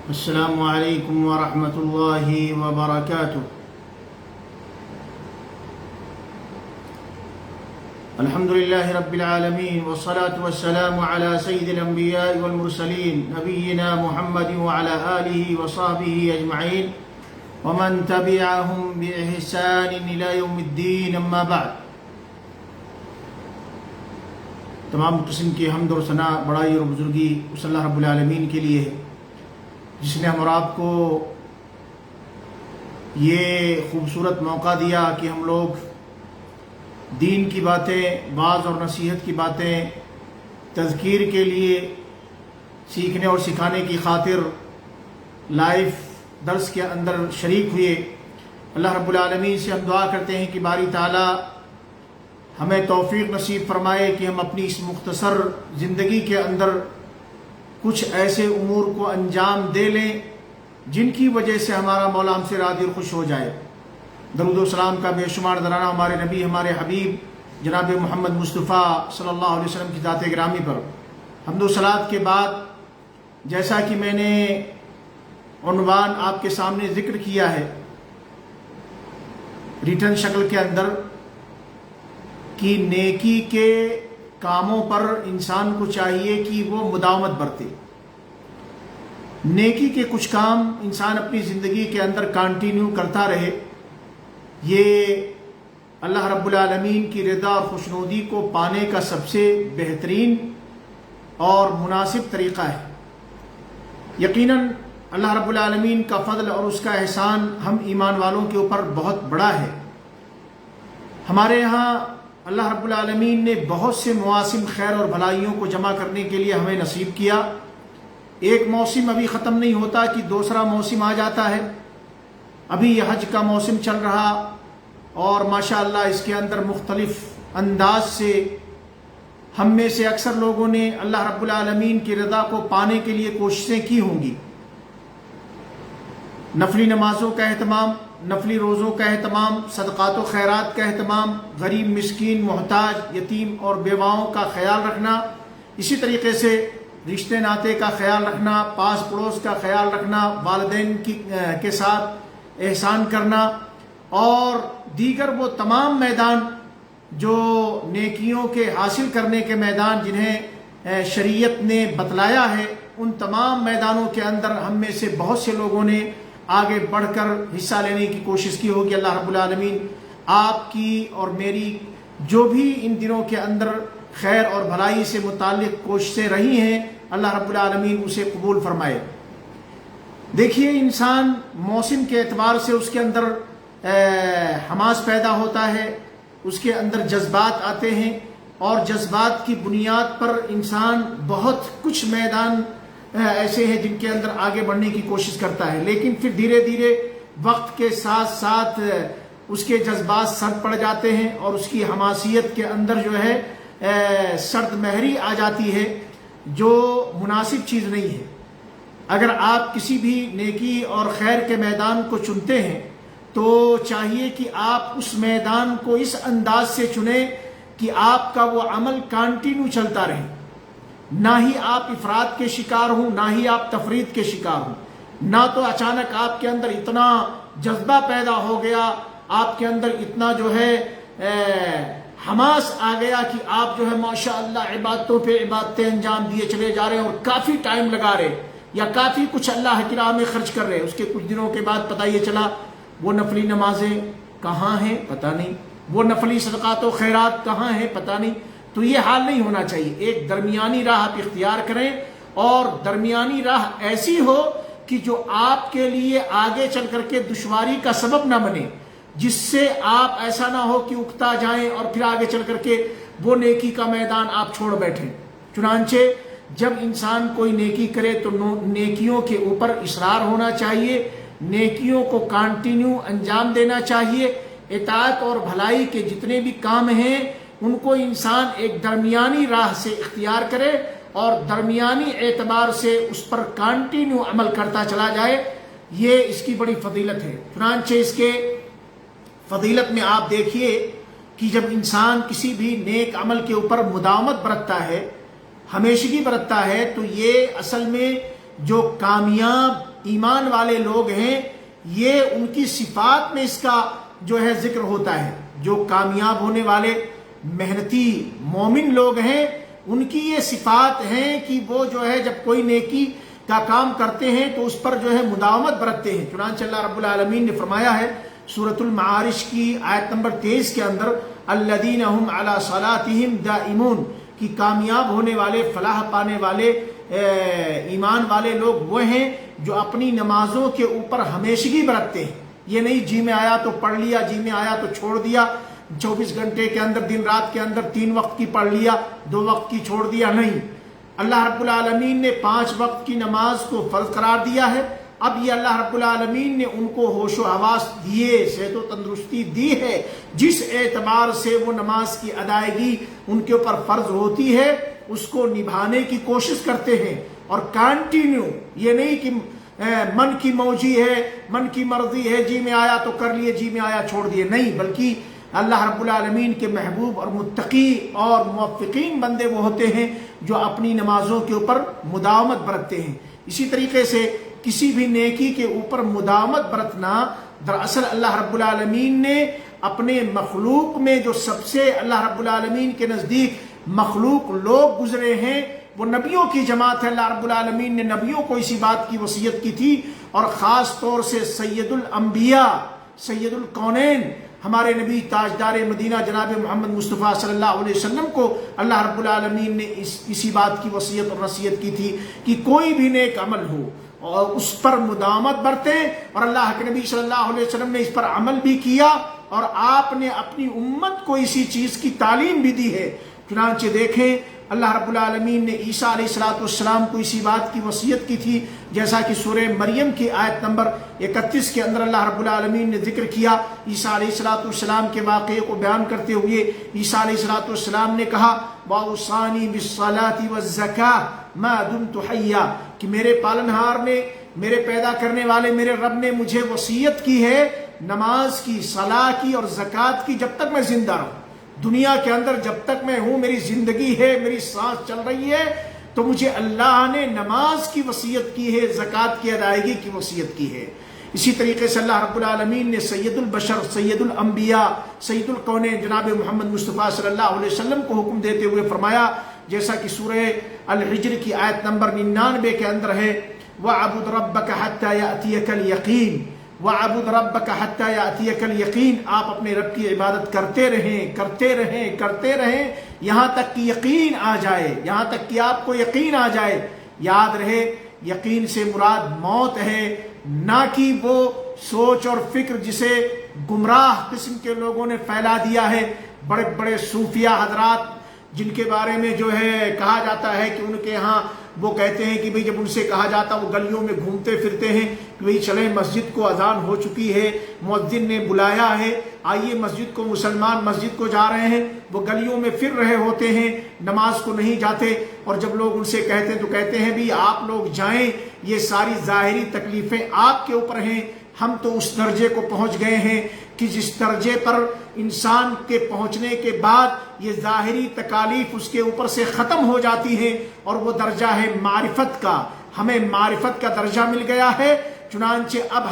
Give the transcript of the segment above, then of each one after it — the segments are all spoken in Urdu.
السلام علیکم ورحمۃ اللہ وبرکاتہ۔ الحمد للہ رب العالمین والصلاة والسلام علی سید الانبیاء والمرسلین نبینا محمد وعلی آلہ وصحبہ اجمعین ومن تبعہم بإحسان الی یوم الدین، اما بعد۔ تمام قسم کی حمد اور ثنا، بڑائی اور بزرگی اس اللہ رب العالمین کے لیے ہے جس نے ہم اور آپ کو یہ خوبصورت موقع دیا کہ ہم لوگ دین کی باتیں، واعظ اور نصیحت کی باتیں تذکیر کے لیے سیکھنے اور سکھانے کی خاطر لائیو درس کے اندر شریک ہوئے۔ اللہ رب العالمین سے ہم دعا کرتے ہیں کہ باری تعالی ہمیں توفیق نصیب فرمائے کہ ہم اپنی اس مختصر زندگی کے اندر کچھ ایسے امور کو انجام دے لیں جن کی وجہ سے ہمارا مولا ہم سے راضی اور خوش ہو جائے۔ درود و سلام کا بے شمار درانہ ہمارے نبی، ہمارے حبیب جناب محمد مصطفیٰ صلی اللہ علیہ وسلم کی ذات گرامی پر حمد و صلوات کے بعد، جیسا کہ میں نے عنوان آپ کے سامنے ذکر کیا ہے ریٹن شکل کے اندر کہ نیکی کے کاموں پر انسان کو چاہیے کہ وہ مداومت برتے۔ نیکی کے کچھ کام انسان اپنی زندگی کے اندر کنٹینیو کرتا رہے، یہ اللہ رب العالمین کی رضا اور خوشنودی کو پانے کا سب سے بہترین اور مناسب طریقہ ہے۔ یقیناً اللہ رب العالمین کا فضل اور اس کا احسان ہم ایمان والوں کے اوپر بہت بڑا ہے۔ ہمارے یہاں اللہ رب العالمین نے بہت سے مواسم خیر اور بھلائیوں کو جمع کرنے کے لیے ہمیں نصیب کیا۔ ایک موسم ابھی ختم نہیں ہوتا کہ دوسرا موسم آ جاتا ہے۔ ابھی یہ حج کا موسم چل رہا اور ماشاءاللہ اس کے اندر مختلف انداز سے ہم میں سے اکثر لوگوں نے اللہ رب العالمین کی رضا کو پانے کے لیے کوششیں کی ہوں گی۔ نفلی نمازوں کا اہتمام، نفلی روزوں کا اہتمام، صدقات و خیرات کا اہتمام، غریب مسکین محتاج یتیم اور بیواؤں کا خیال رکھنا، اسی طریقے سے رشتے ناطے کا خیال رکھنا، پاس پڑوس کا خیال رکھنا، والدین کے ساتھ احسان کرنا اور دیگر وہ تمام میدان جو نیکیوں کے حاصل کرنے کے میدان جنہیں شریعت نے بتلایا ہے، ان تمام میدانوں کے اندر ہم میں سے بہت سے لوگوں نے آگے بڑھ کر حصہ لینے کی کوشش کی ہوگی۔ اللہ رب العالمین آپ کی اور میری جو بھی ان دنوں کے اندر خیر اور بھلائی سے متعلق کوششیں رہی ہیں، اللہ رب العالمین اسے قبول فرمائے۔ دیکھیے، انسان موسم کے اعتبار سے اس کے اندر حماس پیدا ہوتا ہے، اس کے اندر جذبات آتے ہیں اور جذبات کی بنیاد پر انسان بہت کچھ میدان ایسے ہیں جن کے اندر آگے بڑھنے کی کوشش کرتا ہے، لیکن پھر دھیرے دھیرے وقت کے ساتھ ساتھ اس کے جذبات سرد پڑ جاتے ہیں اور اس کی حماسیت کے اندر جو ہے سرد مہری آ جاتی ہے، جو مناسب چیز نہیں ہے۔ اگر آپ کسی بھی نیکی اور خیر کے میدان کو چنتے ہیں تو چاہیے کہ آپ اس میدان کو اس انداز سے چنیں کہ آپ کا وہ عمل کنٹینیو چلتا رہے، نہ ہی آپ افراد کے شکار ہوں، نہ ہی آپ تفرید کے شکار ہوں، نہ تو اچانک آپ کے اندر اتنا جذبہ پیدا ہو گیا، آپ کے اندر اتنا جو ہے حماس آ گیا کہ آپ جو ہے ماشاءاللہ عبادتوں پہ عبادتیں انجام دیے چلے جا رہے ہیں اور کافی ٹائم لگا رہے یا کافی کچھ اللہ کی راہ میں خرچ کر رہے ہیں۔ اس کے کچھ دنوں کے بعد پتہ یہ چلا وہ نفلی نمازیں کہاں ہیں پتہ نہیں، وہ نفلی صدقات و خیرات کہاں ہیں پتہ نہیں۔ تو یہ حال نہیں ہونا چاہیے۔ ایک درمیانی راہ آپ اختیار کریں اور درمیانی راہ ایسی ہو کہ جو آپ کے لیے آگے چل کر کے دشواری کا سبب نہ بنے، جس سے آپ ایسا نہ ہو کہ اکتا جائیں اور پھر آگے چل کر کے وہ نیکی کا میدان آپ چھوڑ بیٹھیں۔ چنانچہ جب انسان کوئی نیکی کرے تو نیکیوں کے اوپر اصرار ہونا چاہیے، نیکیوں کو کنٹینیو انجام دینا چاہیے۔ اطاعت اور بھلائی کے جتنے بھی کام ہیں ان کو انسان ایک درمیانی راہ سے اختیار کرے اور درمیانی اعتبار سے اس پر کنٹینیو عمل کرتا چلا جائے، یہ اس کی بڑی فضیلت ہے۔ چنانچہ اس کے فضیلت میں آپ دیکھیے کہ جب انسان کسی بھی نیک عمل کے اوپر مداومت برتتا ہے، ہمیشگی برتتا ہے، تو یہ اصل میں جو کامیاب ایمان والے لوگ ہیں یہ ان کی صفات میں اس کا جو ہے ذکر ہوتا ہے. جو کامیاب ہونے والے محنتی مومن لوگ ہیں ان کی یہ صفات ہیں کہ وہ جو ہے جب کوئی نیکی کا کام کرتے ہیں تو اس پر جو ہے مداومت برتتے ہیں. چنانچہ اللہ رب العالمین نے فرمایا ہے سورۃ المعارج کی آیت نمبر 23 کے اندر الذین هم علی صلاتهم دائمون، کہ کامیاب ہونے والے فلاح پانے والے ایمان والے لوگ وہ ہیں جو اپنی نمازوں کے اوپر ہمیشگی برتتے ہیں. یہ نہیں جی میں آیا تو پڑھ لیا، جی میں آیا تو چھوڑ دیا، 24 گھنٹے کے اندر دن رات کے اندر 3 وقت کی پڑھ لیا 2 وقت کی چھوڑ دیا. نہیں، اللہ رب العالمین نے 5 وقت کی نماز کو فرض قرار دیا ہے. اب یہ اللہ رب العالمین نے ان کو ہوش و حواس دیے، صحت و تندرستی دی ہے، جس اعتبار سے وہ نماز کی ادائیگی ان کے اوپر فرض ہوتی ہے اس کو نبھانے کی کوشش کرتے ہیں. اور کانٹینیو، یہ نہیں کہ من کی موجی ہے، من کی مرضی ہے، جی میں آیا تو کر لیے، جی میں آیا چھوڑ دیے. نہیں، بلکہ اللہ رب العالمین کے محبوب اور متقی اور موفقین بندے وہ ہوتے ہیں جو اپنی نمازوں کے اوپر مداومت برتتے ہیں. اسی طریقے سے کسی بھی نیکی کے اوپر مداومت برتنا، دراصل اللہ رب العالمین نے اپنے مخلوق میں جو سب سے اللہ رب العالمین کے نزدیک مخلوق لوگ گزرے ہیں وہ نبیوں کی جماعت ہے. اللہ رب العالمین نے نبیوں کو اسی بات کی وصیت کی تھی، اور خاص طور سے سید الانبیاء سید الکونین ہمارے نبی تاجدار مدینہ جناب محمد مصطفیٰ صلی اللہ علیہ وسلم کو اللہ رب العالمین نے اسی بات کی وصیت اور نصیحت کی تھی کہ کوئی بھی نیک عمل ہو اور اس پر مداومت برتیں. اور اللہ کے نبی صلی اللہ علیہ وسلم نے اس پر عمل بھی کیا اور آپ نے اپنی امت کو اسی چیز کی تعلیم بھی دی ہے. چنانچہ دیکھیں اللہ رب العالمین نے عیسیٰ علیہ السلام کو اسی بات کی وصیت کی تھی، جیسا کہ سورہ مریم کی آیت نمبر 31 کے اندر اللہ رب العالمین نے ذکر کیا. عیسیٰ علیہ السلام کے واقعے کو بیان کرتے ہوئے عیسیٰ علیہ السلام نے کہا وَأَوْصَانِي بِالصَّلَاةِ وَالزَّكَاةِ مَا دُمْتُ حَيًّا، کہ میرے پالنہار نے، میرے پیدا کرنے والے میرے رب نے مجھے وصیت کی ہے نماز کی، صلاح کی اور زکوٰۃ کی جب تک میں زندہ رہوں. دنیا کے اندر جب تک میں ہوں، میری زندگی ہے، میری سانس چل رہی ہے، تو مجھے اللہ نے نماز کی وصیت کی ہے، زکوٰۃ کی ادائیگی کی وصیت کی ہے. اسی طریقے سے اللہ رب العالمین نے سید البشر سید الانبیاء سید الکونین جناب محمد مصطفیٰ صلی اللہ علیہ وسلم کو حکم دیتے ہوئے فرمایا، جیسا کہ سورہ الحجر کی آیت نمبر 99 کے اندر ہے وَعَبُدْ رَبَّكَ حَتَّى يَأْتِيَكَ الْيَقِينَ وَعَبُدْ رَبَّكَ حَتَّى يَأْتِيَكَ الْيَقِينَ. آپ اپنے رب کی عبادت کرتے رہیں کرتے رہیں کرتے رہیں یہاں تک کہ یقین آ جائے، یہاں تک کہ آپ کو یقین آ جائے. یاد رہے یقین سے مراد موت ہے، نہ کہ وہ سوچ اور فکر جسے گمراہ قسم کے لوگوں نے پھیلا دیا ہے. بڑے بڑے صوفیہ حضرات جن کے بارے میں جو ہے کہا جاتا ہے کہ ان کے ہاں وہ کہتے ہیں کہ بھئی جب ان سے کہا جاتا وہ گلیوں میں گھومتے پھرتے ہیں کہ بھئی چلیں مسجد کو اذان ہو چکی ہے، مؤذن نے بلایا ہے، آئیے مسجد کو، مسلمان مسجد کو جا رہے ہیں. وہ گلیوں میں پھر رہے ہوتے ہیں، نماز کو نہیں جاتے. اور جب لوگ ان سے کہتے ہیں تو کہتے ہیں بھی آپ لوگ جائیں، یہ ساری ظاہری تکلیفیں آپ کے اوپر ہیں. ہم تو اس درجے کو پہنچ گئے ہیں کہ جس درجے پر انسان کے پہنچنے کے بعد یہ ظاہری تکالیف اس کے اوپر سے ختم ہو جاتی ہیں، اور وہ درجہ ہے معرفت کا. ہمیں معرفت کا درجہ مل گیا ہے، چنانچہ اب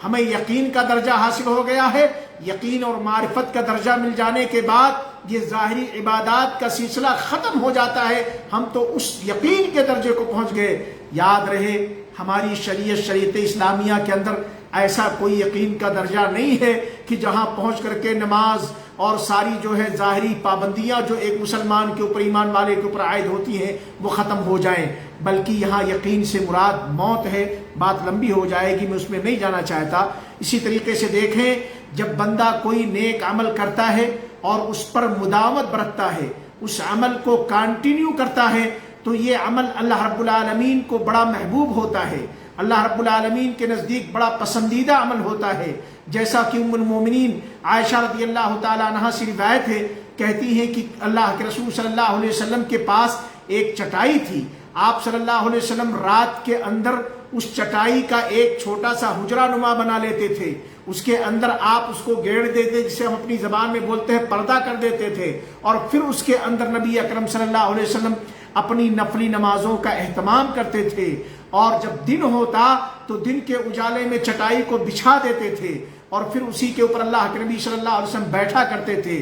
ہمیں یقین کا درجہ حاصل ہو گیا ہے. یقین اور معرفت کا درجہ مل جانے کے بعد یہ ظاہری عبادات کا سلسلہ ختم ہو جاتا ہے، ہم تو اس یقین کے درجے کو پہنچ گئے. یاد رہے ہماری شریعت اسلامیہ کے اندر ایسا کوئی یقین کا درجہ نہیں ہے کہ جہاں پہنچ کر کے نماز اور ساری جو ہے ظاہری پابندیاں جو ایک مسلمان کے اوپر، ایمان والے کے اوپر عائد ہوتی ہیں وہ ختم ہو جائیں. بلکہ یہاں یقین سے مراد موت ہے. بات لمبی ہو جائے گی، میں اس میں نہیں جانا چاہتا. اسی طریقے سے دیکھیں جب بندہ کوئی نیک عمل کرتا ہے اور اس پر مداومت برتتا ہے، اس عمل کو کنٹینیو کرتا ہے، تو یہ عمل اللہ رب العالمین کو بڑا محبوب ہوتا ہے، اللہ رب العالمین کے نزدیک بڑا پسندیدہ عمل ہوتا ہے. جیسا کہ ام المومنین عائشہ رضی اللہ تعالیٰ عنہا سے روایت ہے، کہتی ہیں کہ اللہ کے رسول صلی اللہ علیہ وسلم کے پاس ایک چٹائی تھی. آپ صلی اللہ علیہ وسلم رات کے اندر اس چٹائی کا ایک چھوٹا سا حجرہ نما بنا لیتے تھے، اس کے اندر آپ اس کو گیڑ دیتے، جسے ہم اپنی زبان میں بولتے ہیں پردہ کر دیتے تھے، اور پھر اس کے اندر نبی اکرم صلی اللہ علیہ وسلم اپنی نفلی نمازوں کا اہتمام کرتے تھے، اور جب دن ہوتا تو دن کے اجالے میں چٹائی کو بچھا دیتے تھے اور پھر اسی کے اوپر اللہ کے نبی صلی اللہ علیہ وسلم بیٹھا کرتے تھے۔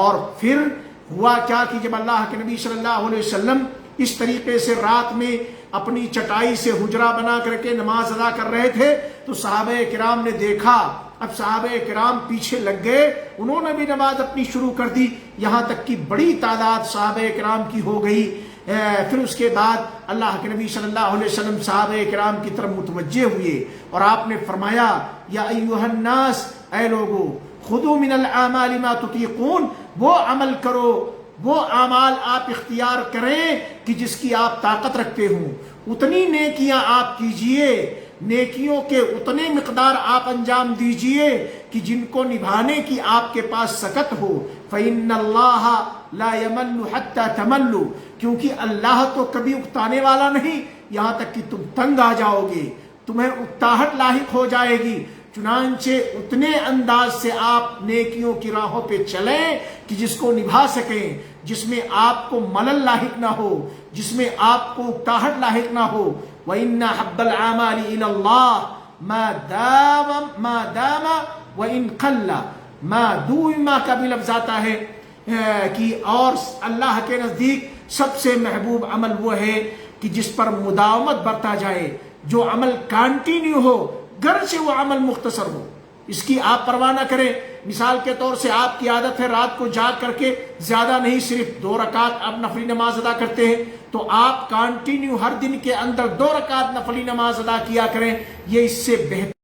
اور پھر ہوا کیا کہ جب اللہ کے نبی صلی اللہ علیہ وسلم اس طریقے سے رات میں اپنی چٹائی سے حجرہ بنا کر کے نماز ادا کر رہے تھے تو صحابہ کرام نے دیکھا، اب صحابہ کرام پیچھے لگ گئے، انہوں نے بھی نماز اپنی شروع کر دی، یہاں تک کہ بڑی تعداد صحابہ کرام کی ہو گئی۔ پھر اس کے بعد اللہ کے نبی صلی اللہ علیہ وسلم صحابہ کرام کی طرف متوجہ ہوئے اور آپ نے فرمایا، یا ایھا الناس، اے لوگو، خذوا من الاعمال ما تطیقون، وہ عمل کرو، وہ اعمال آپ اختیار کریں کہ جس کی آپ طاقت رکھتے ہوں، اتنی نیکیاں آپ کیجئے، نیکیوں کے اتنے مقدار آپ انجام دیجئے کہ جن کو نبھانے کی آپ کے پاس سکت ہو۔ فإن اللہ لا یمل حتی تملوا، کیونکہ اللہ تو کبھی اکتانے والا نہیں یہاں تک کہ تم تنگ آ جاؤ گے، تمہیں اکتاہٹ لاحق ہو جائے گی۔ چنانچہ اتنے انداز سے آپ نیکیوں کی راہوں پہ چلیں کہ جس کو نبھا سکیں، جس میں آپ کو ملل لاحق نہ ہو، جس میں آپ کو اکتاہٹ لاحق نہ ہو۔ وَإِنَّ حَبَّ الْأَعْمَالِ إِلَى اللَّهِ مَا دَامَ وَإِنْ قَلَّ، ما دوما کا بھی لفظ آتا ہے کہ اور اللہ کے نزدیک سب سے محبوب عمل وہ ہے کہ جس پر مداومت برتا جائے، جو عمل کانٹینیو ہو، گر سے وہ عمل مختصر ہو، اس کی آپ پرواہ نہ کریں۔ مثال کے طور سے آپ کی عادت ہے رات کو جاگ کر کے زیادہ نہیں، صرف 2 رکعت آپ نفلی نماز ادا کرتے ہیں، تو آپ کانٹینیو ہر دن کے اندر 2 رکعت نفلی نماز ادا کیا کریں، یہ اس سے بہتر